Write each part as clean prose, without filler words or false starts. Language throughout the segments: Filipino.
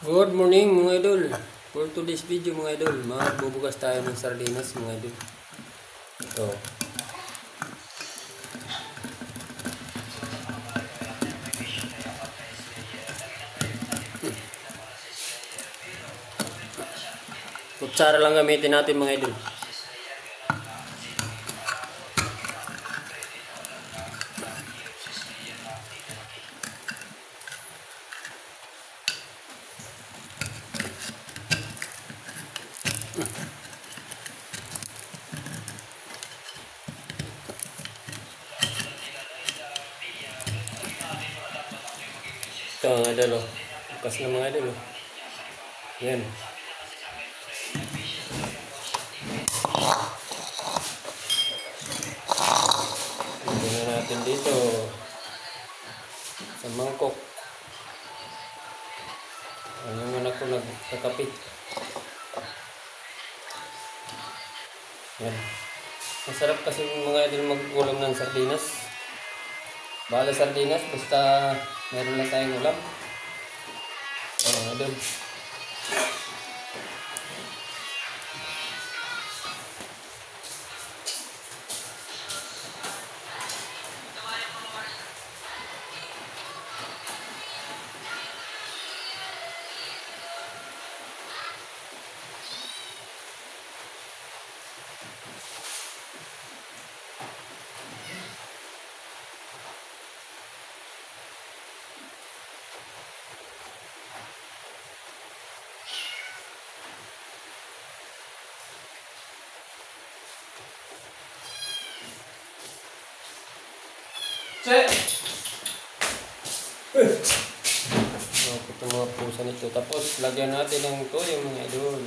Good morning mga idol. For today's video mga idol, magbubukas tayo ng sardinas mga idol. Ito. Kutsara lang gamitin natin mga idol. Ito mga idol oh. Bukas na mga idol oh. Yan. Lagyan na natin dito sa mangkok. Ano yung anak ko nagkakapit. Yan. Masarap kasi mga idol mag-ulam ng sardinas. Bala sardinas, basta meron na tayong ulam. Idol. Ito mga pusa nito. Tapos lagyan natin ng toyo mga idol.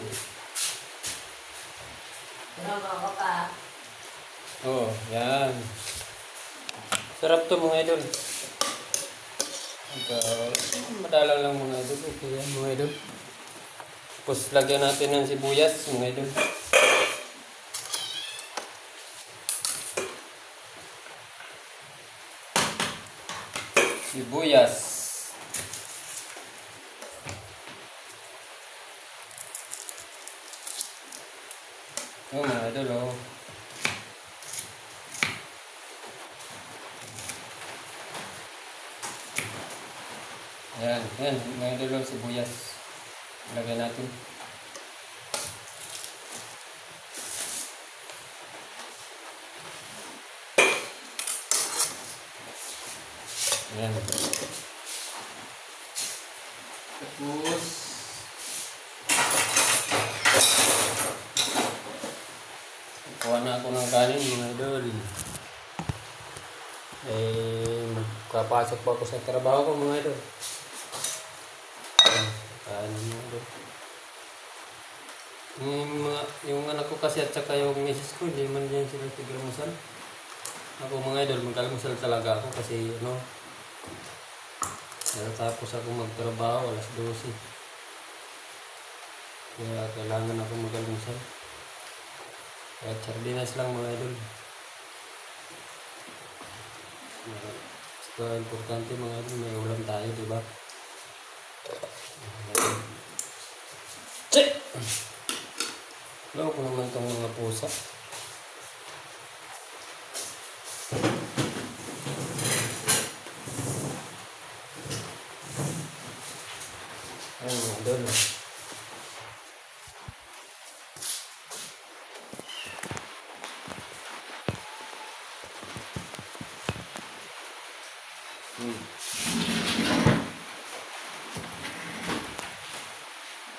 Oh, yan. Sarap to mga idol. Madalang lang mga idol. Okay yan mga idol. Tapos lagyan natin ng sibuyas mga idol. Sibuyas. Oh mga idol oh. Yan, yan mga idol oh, sibuyas. Lagyan natin. Yan. Tapos kuha na ako ng kanin mga idol. Magkapasok pa ako sa trabaho ko mga idol. Kanin mga idol. Yung anak ko kasi at saka yung misis ko, hindi man din sila tiglamusan. Ako mga idol, magkalmusal talaga ako kasi tapos ako magtrabaho alas 12. Kaya kailangan ako magkalmusal. Kahit sardinas lang mga idol. Basta importante mga idol, may ulam tayo, diba? Check! Alam ko naman itong mga pusa. Ayun mga idol.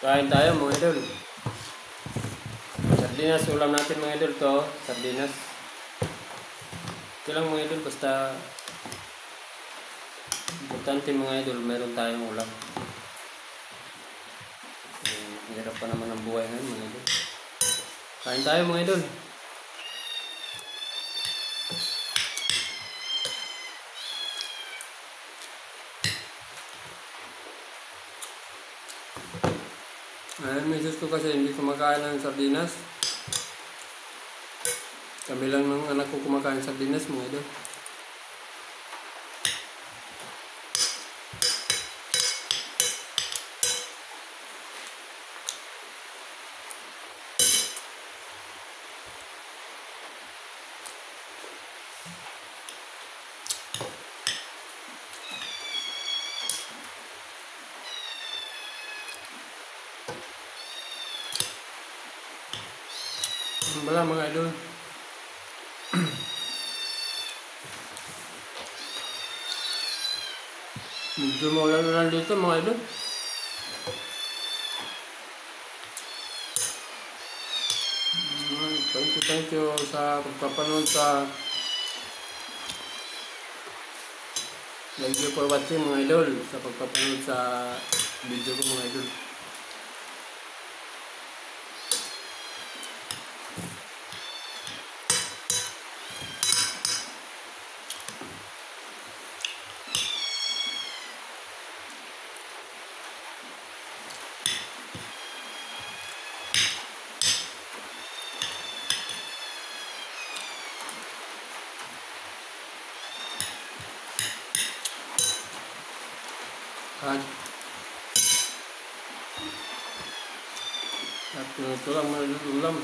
Kain tayo mga idol. Sardinas, ulam natin mga idol to. Sardinas. Ito lang mga idol, basta importante mga idol, meron tayong ulam. Hirap pa naman ang buhay ngayon mga idol. Kain tayo mga idol. Misis ko kasi hindi kumakain ng sardinas. Kami lang ng anak ko kumakain sardinas mga idol. Wala mga idol. Medyo maulan-ulan dito mga idol. Thank you sa pagpapanood sa thank you for watching mga idol, sa pagpapanood sa video ko mga idol. At ito lang mga ulam.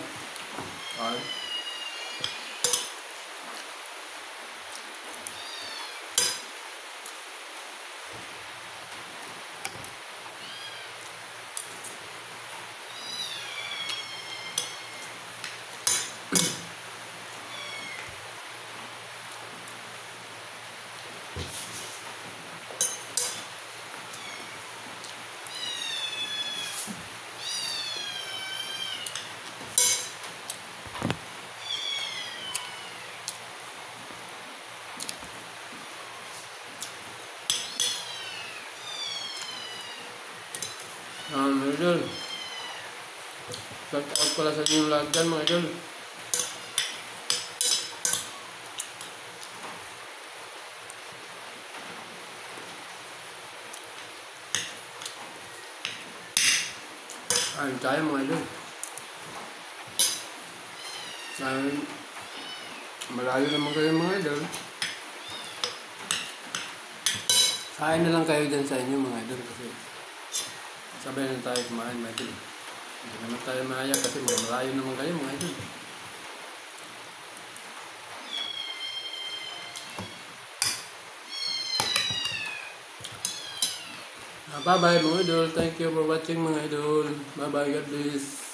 Idol, shout out pala sa inyong lahat dyan mga idol. Ayun tayo mga idol. Malayo naman kayo mga idol. Kain na lang kayo dyan sa inyo mga idol kasi sabay na tayo kumain mga idol. Hindi naman tayo mahaya kasi malayo naman kayo mga idol. Bye bye mga idol. Thank you for watching mga idol. Bye bye, God bless.